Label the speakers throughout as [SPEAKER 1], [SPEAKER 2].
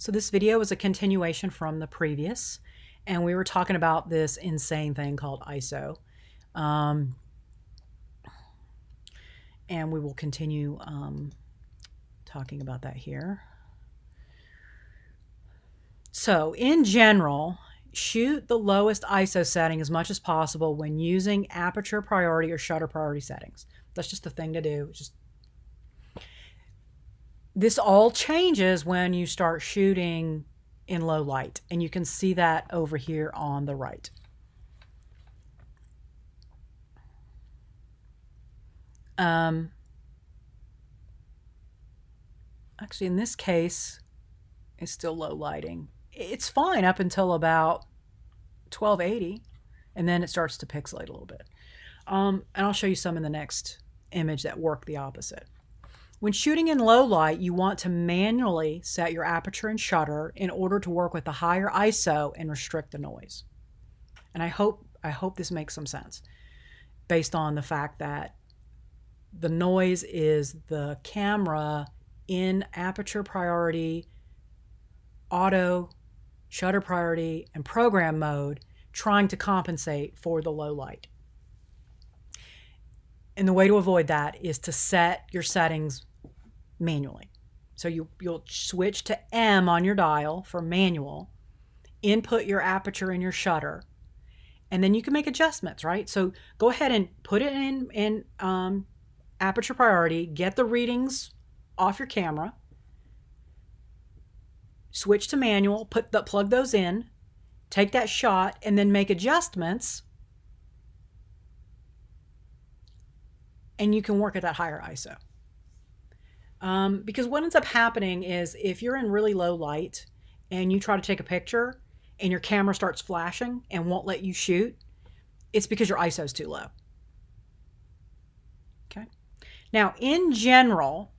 [SPEAKER 1] So this video is a continuation from the previous, and we were talking about this insane thing called ISO. Um, and we will continue talking about that here. So in general, shoot the lowest ISO setting as much as possible when using aperture priority or shutter priority settings. That's just the thing to do. This all changes when you start shooting in low light, and you can see that over here on the right. Actually, in this case, it's still low lighting. It's fine up until about 1280, and then it starts to pixelate a little bit. And I'll show you some in the next image that work the opposite. When shooting in low light, you want to manually set your aperture and shutter in order to work with the higher ISO and restrict the noise. And I hope this makes some sense based on the fact that the noise is the camera in aperture priority, auto, shutter priority, and program mode trying to compensate for the low light. And the way to avoid that is to set your settings manually. So you'll switch to M on your dial for manual, input your aperture and your shutter, and then you can make adjustments, right? So go ahead and put it in aperture priority, get the readings off your camera, switch to manual, plug those in, take that shot, and then make adjustments, and you can work at that higher ISO. Because what ends up happening is if you're in really low light and you try to take a picture and your camera starts flashing and won't let you shoot, it's because your ISO is too low. Okay. Now, in general,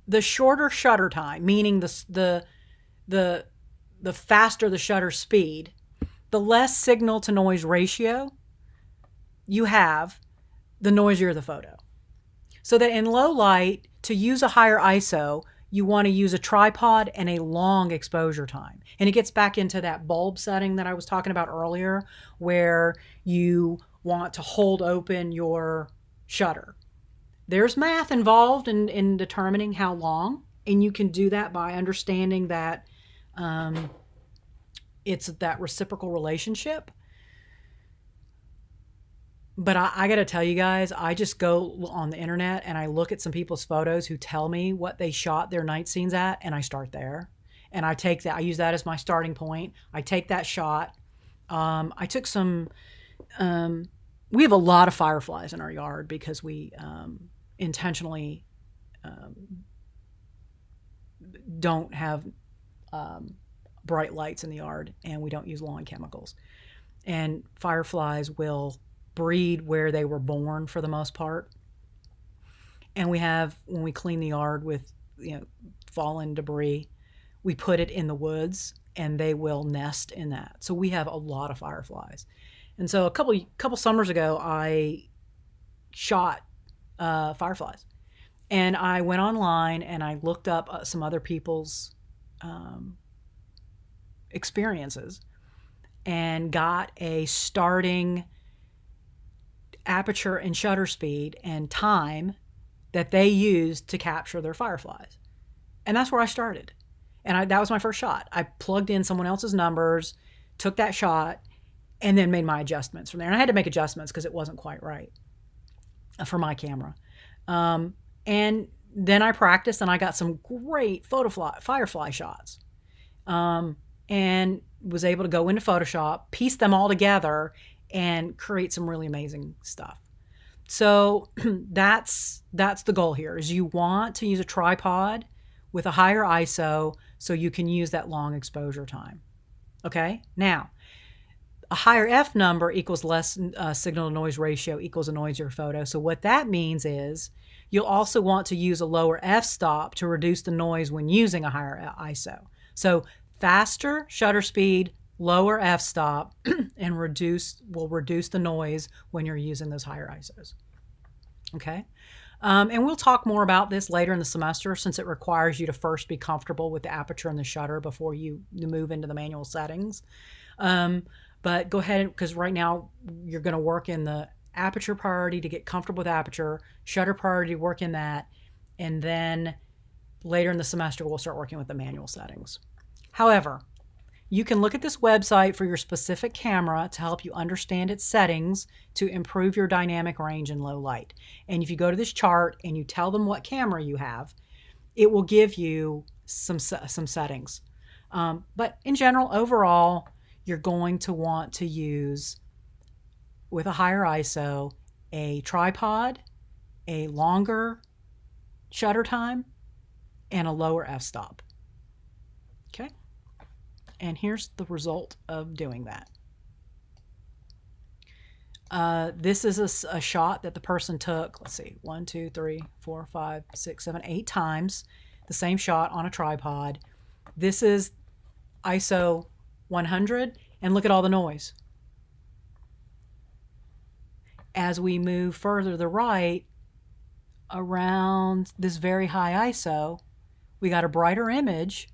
[SPEAKER 1] the shorter shutter time, meaning the faster the shutter speed, the less signal to noise ratio you have, the noisier the photo. So that in low light, to use a higher ISO, you want to use a tripod and a long exposure time. And it gets back into that bulb setting that I was talking about earlier, where you want to hold open your shutter. There's math involved in determining how long, and you can do that by understanding that it's that reciprocal relationship. But I got to tell you guys, I just go on the internet and I look at some people's photos who tell me what they shot their night scenes at, and I start there. And I use that as my starting point. I take that shot. I took some, we have a lot of fireflies in our yard because we intentionally don't have bright lights in the yard, and we don't use lawn chemicals. And fireflies will breed where they were born for the most part. And when we clean the yard with fallen debris, we put it in the woods and they will nest in that. So we have a lot of fireflies. And so a couple summers ago, I shot fireflies, and I went online and I looked up some other people's experiences and got a starting aperture and shutter speed and time that they used to capture their fireflies. And that's where I started. And that was my first shot. I plugged in someone else's numbers, took that shot, and then made my adjustments from there. And I had to make adjustments because it wasn't quite right for my camera. And then I practiced, and I got some great firefly shots. And was able to go into Photoshop, piece them all together, and create some really amazing stuff. So that's the goal here, is you want to use a tripod with a higher ISO so you can use that long exposure time. Okay, now a higher F number equals less signal to noise ratio equals a noisier photo. So what that means is you'll also want to use a lower f-stop to reduce the noise when using a higher ISO. So faster shutter speed, lower f-stop, and will reduce the noise when you're using those higher ISOs. Okay. And we'll talk more about this later in the semester, since it requires you to first be comfortable with the aperture and the shutter before you move into the manual settings. But go ahead, because right now you're going to work in the aperture priority to get comfortable with aperture, shutter priority, work in that, and then later in the semester we'll start working with the manual settings. However, you can look at this website for your specific camera to help you understand its settings to improve your dynamic range in low light. And if you go to this chart and you tell them what camera you have, it will give you some settings. But in general, overall, you're going to want to use, with a higher ISO, a tripod, a longer shutter time, and a lower f-stop. Okay? And here's the result of doing that. This is a shot that the person took, let's see, 1, 2, 3, 4, 5, 6, 7, 8 times, the same shot on a tripod. This is ISO 100, and look at all the noise. As we move further to the right, around this very high ISO, we got a brighter image,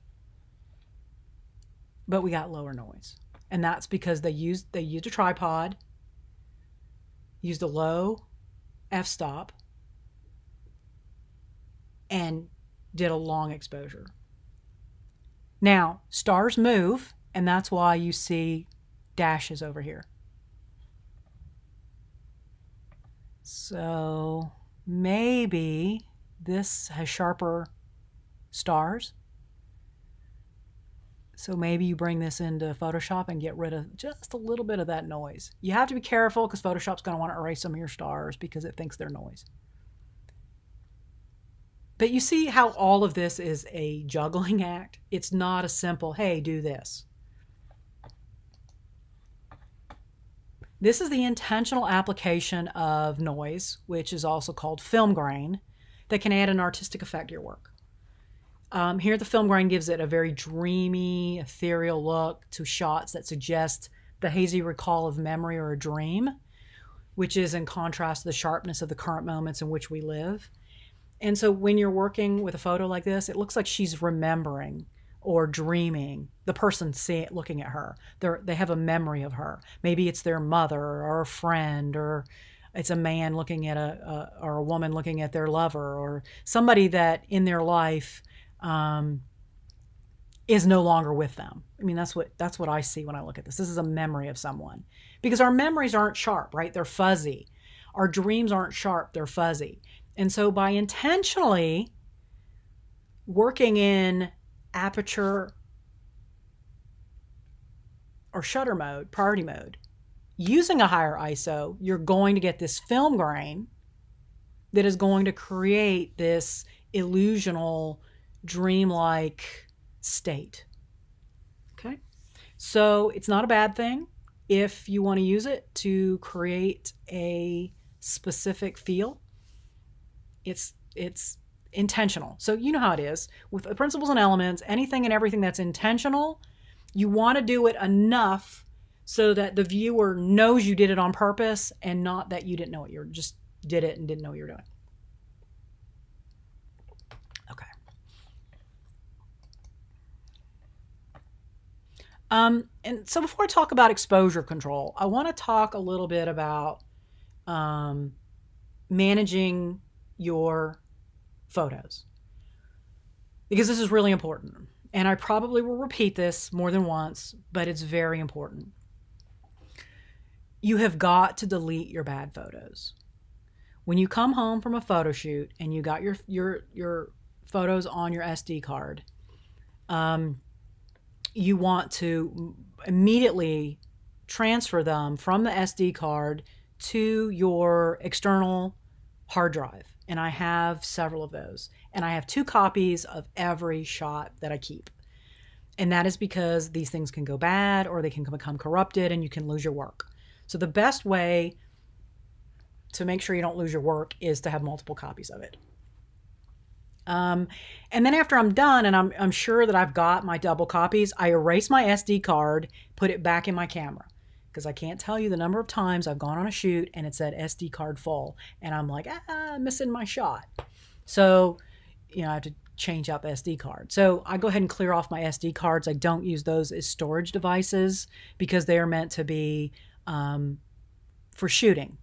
[SPEAKER 1] but we got lower noise. And that's because they used a tripod, used a low f-stop, and did a long exposure. Now, stars move, and that's why you see dashes over here. So maybe this has sharper stars. So maybe you bring this into Photoshop and get rid of just a little bit of that noise. You have to be careful because Photoshop's going to want to erase some of your stars because it thinks they're noise. But you see how all of this is a juggling act? It's not a simple, hey, do this. This is the intentional application of noise, which is also called film grain, that can add an artistic effect to your work. Here, the film grain gives it a very dreamy, ethereal look to shots that suggest the hazy recall of memory or a dream, which is in contrast to the sharpness of the current moments in which we live. And so when you're working with a photo like this, it looks like she's remembering or dreaming, the person looking at her. They have a memory of her. Maybe it's their mother or a friend, or it's a man looking at or a woman looking at their lover, or somebody that in their life is no longer with them. I mean, that's what I see when I look at this. This is a memory of someone, because our memories aren't sharp, right? They're fuzzy. Our dreams aren't sharp, they're fuzzy. And so by intentionally working in aperture or shutter mode, priority mode, using a higher ISO, you're going to get this film grain that is going to create this illusional, dreamlike state. Okay? So it's not a bad thing if you want to use it to create a specific feel. It's intentional. So you know how it is with the principles and elements, anything and everything that's intentional, you want to do it enough so that the viewer knows you did it on purpose, and not that you didn't know what you just did it and didn't know what you were doing. Okay. And so before I talk about exposure control, I want to talk a little bit about managing your photos, because this is really important. And I probably will repeat this more than once, but it's very important. You have got to delete your bad photos. When you come home from a photo shoot and you got your photos on your SD card, you want to immediately transfer them from the SD card to your external hard drive. And I have several of those. And I have 2 copies of every shot that I keep. And that is because these things can go bad, or they can become corrupted, and you can lose your work. So the best way to make sure you don't lose your work is to have multiple copies of it. And then after I'm done and I'm sure that I've got my double copies, I erase my SD card, put it back in my camera. because I can't tell you the number of times I've gone on a shoot and it said SD card full, and I'm like, missing my shot. So, I have to change out the SD card. So I go ahead and clear off my SD cards. I don't use those as storage devices because they are meant to be for shooting.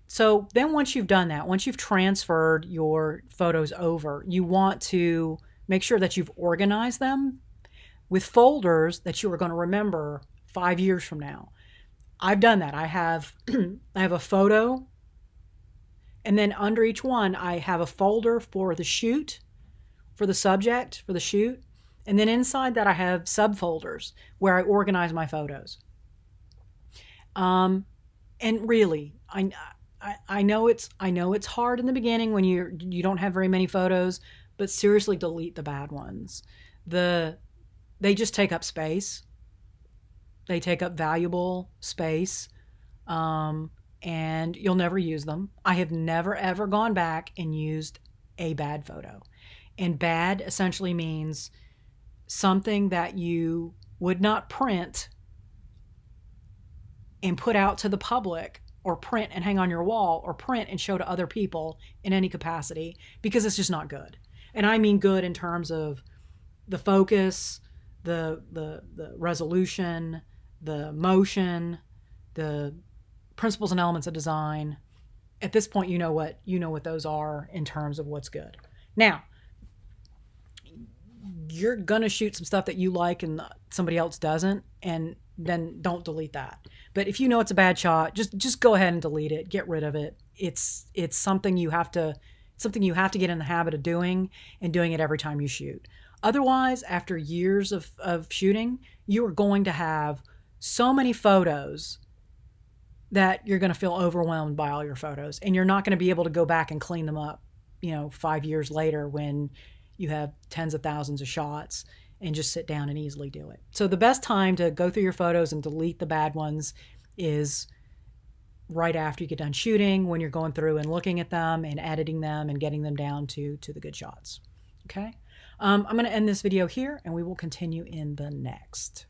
[SPEAKER 1] So then once you've done that, once you've transferred your photos over, you want to make sure that you've organized them with folders that you are going to remember 5 years from now. I've done that. I have a photo, and then under each one I have a folder for the shoot, for the subject, for the shoot, and then inside that I have subfolders where I organize my photos. And really, I know it's hard in the beginning when you don't have very many photos, but seriously, delete the bad ones. They just take up space. They take up valuable space, and you'll never use them. I have never ever gone back and used a bad photo. And bad essentially means something that you would not print and put out to the public, or print and hang on your wall, or print and show to other people in any capacity, because it's just not good. And I mean good in terms of the focus, the resolution, the motion, the principles and elements of design. At this point, you know what those are in terms of what's good. Now, you're going to shoot some stuff that you like and somebody else doesn't, and then don't delete that. But if you know it's a bad shot, just go ahead and delete it. Get rid of it. It's something you have to get in the habit of doing, and doing it every time you shoot. Otherwise, after years of shooting, you are going to have so many photos that you're going to feel overwhelmed by all your photos, and you're not going to be able to go back and clean them up, 5 years later when you have tens of thousands of shots, and just sit down and easily do it. So the best time to go through your photos and delete the bad ones is right after you get done shooting, when you're going through and looking at them and editing them and getting them down to the good shots. Okay? I'm going to end this video here, and we will continue in the next.